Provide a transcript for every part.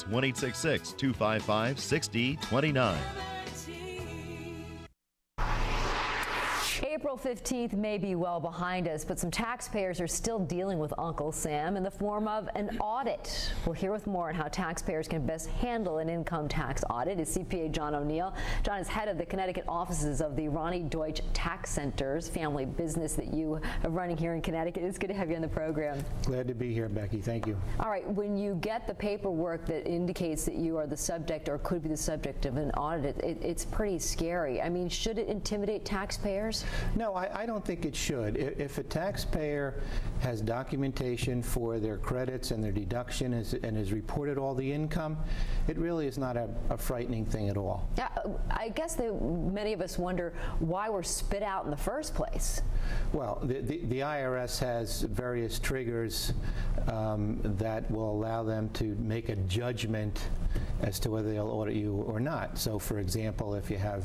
1-866-255-6029. April 15th may be well behind us, but some taxpayers are still dealing with Uncle Sam in the form of an audit. We'll hear with more on how taxpayers can best handle an income tax audit is CPA John O'Neill. John is head of the Connecticut offices of the Ronnie Deutsch Tax Centers, family business that you are running here in Connecticut. It's good to have you on the program. Glad to be here, Becky. Thank you. All right, when you get the paperwork that indicates that you are the subject or could be the subject of an audit, it's pretty scary. I mean, should it intimidate taxpayers? No, I don't think it should. If a taxpayer has documentation for their credits and their deduction and has reported all the income, it really is not a frightening thing at all. Yeah, I guess many of us wonder why we're spit out in the first place. Well, the IRS has various triggers that will allow them to make a judgment as to whether they'll audit you or not. So, for example, if you have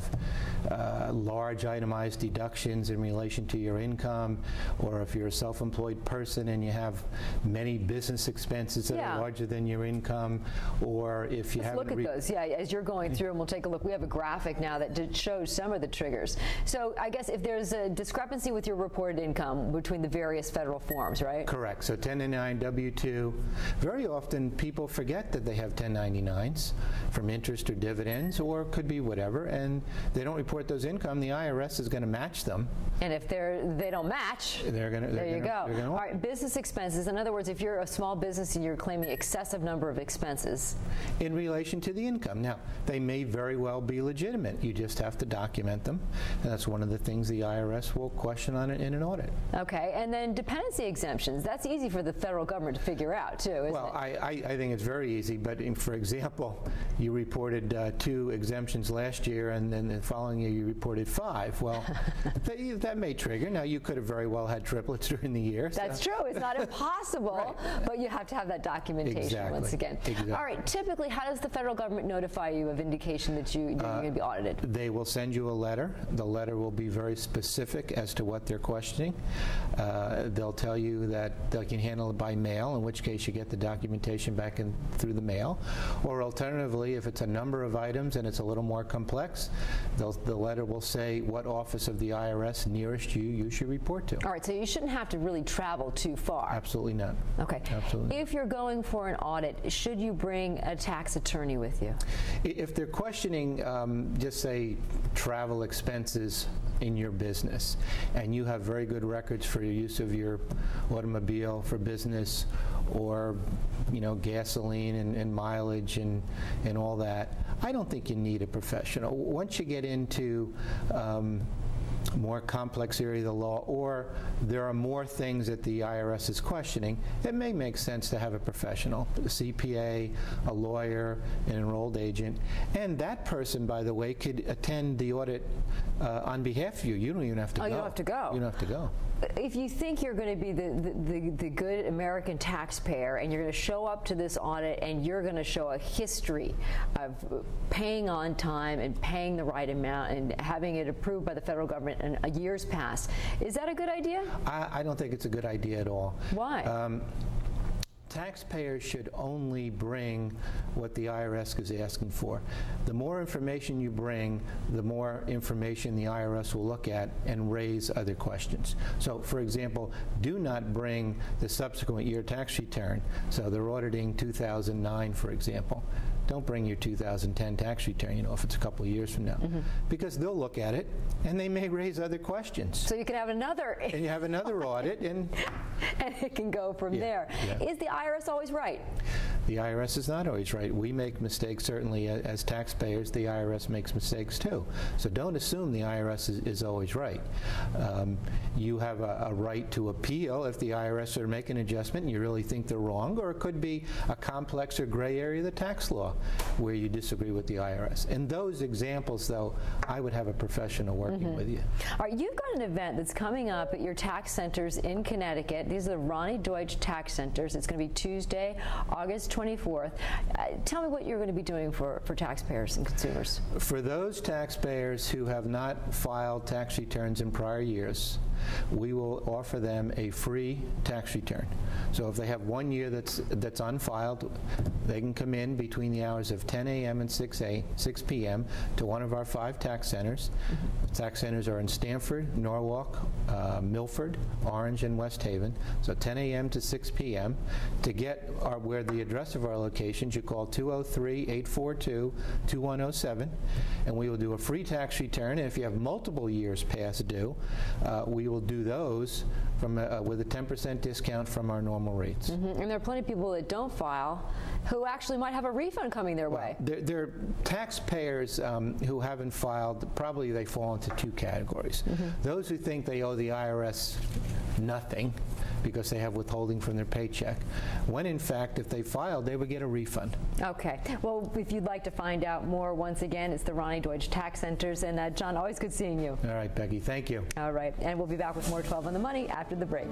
large itemized deductions in relation to your income, or if you're a self-employed person and you have many business expenses that are larger than your income, or if you have look at those, as you're going through, and we'll take a look. We have a graphic now that shows some of the triggers. So I guess if there's a discrepancy with your reported income between the various federal forms, right? Correct. So 1099, W-2. Very often people forget that they have 1099s from interest or dividends, or could be whatever, and they don't report those income. The IRS is going to match them. And if they don't match, there you go. All right, business expenses. In other words, if you're a small business and you're claiming excessive number of expenses in relation to the income. Now, they may very well be legitimate. You just have to document them. And that's one of the things the IRS will question on it in an audit. Okay, and then dependency exemptions. That's easy for the federal government to figure out, too, isn't it? Well, I think it's very easy. But for example, you reported 2 exemptions last year, and then the following year you reported 5. Well, that may trigger. Now, you could have very well had triplets during the year. That's true. It's not impossible, right. But you have to have that documentation once again. Exactly. All right. Typically, how does the federal government notify you of indication that you're going to be audited? They will send you a letter. The letter will be very specific as to what they're questioning. They'll tell you that they can handle it by mail, in which case you get the documentation back through the mail. Or alternatively, if it's a number of items and it's a little more complex, the letter will say what office of the IRS nearest you should report to. All right, so you shouldn't have to really travel too far. Absolutely not. Okay. Absolutely. If you're going for an audit, should you bring a tax attorney with you? If they're questioning, just say, travel expenses in your business, and you have very good records for your use of your automobile for business, or gasoline and mileage and all that, I don't think you need a professional. Once you get into more complex area of the law, or there are more things that the IRS is questioning, it may make sense to have a professional, a CPA, a lawyer, an enrolled agent, and that person, by the way, could attend the audit on behalf of you. You don't even have to go. You don't have to go. You don't have to go. If you think you're going to be the good American taxpayer and you're going to show up to this audit and you're going to show a history of paying on time and paying the right amount and having it approved by the federal government in years past, is that a good idea? I don't think it's a good idea at all. Why? Taxpayers should only bring what the IRS is asking for. The more information you bring, the more information the IRS will look at and raise other questions. So, for example, do not bring the subsequent year tax return. So they're auditing 2009, for example. Don't bring your 2010 tax return, if it's a couple of years from now. Because they'll look at it, and they may raise other questions. So you can have another... And you have another audit, and it can go from there. Yeah. Is the IRS always right? The IRS is not always right. We make mistakes, certainly, as taxpayers. The IRS makes mistakes, too. So don't assume the IRS is always right. You have a right to appeal if the IRS are making an adjustment and you really think they're wrong, or it could be a complex or gray area of the tax law where you disagree with the IRS. In those examples, though, I would have a professional working with you. All right, you've got an event that's coming up at your tax centers in Connecticut. These are the Ronnie Deutsch Tax Centers. It's going to be Tuesday, August 24th. Tell me what you're going to be doing for taxpayers and consumers. For those taxpayers who have not filed tax returns in prior years, we will offer them a free tax return. So if they have 1 year that's unfiled, they can come in between the hours of 10 a.m. and 6 p.m. to one of our 5 tax centers. Tax centers are in Stamford, Norwalk, Milford, Orange, and West Haven. So 10 a.m. to 6 p.m. To get where the address of our locations, you call 203-842-2107, and we will do a free tax return. And if you have multiple years past due, we will do those from with a 10% discount from our normal rates. And there are plenty of people that don't file who actually might have a refund coming their way. There are taxpayers who haven't filed. Probably they fall into 2 categories. Those who think they owe the IRS nothing because they have withholding from their paycheck, when in fact, if they filed, they would get a refund. Okay. Well, if you'd like to find out more, once again, it's the Ronnie Deutsch Tax Centers. And John, always good seeing you. All right, Becky. Thank you. All right. And we'll be back with more 12 on the Money after the break.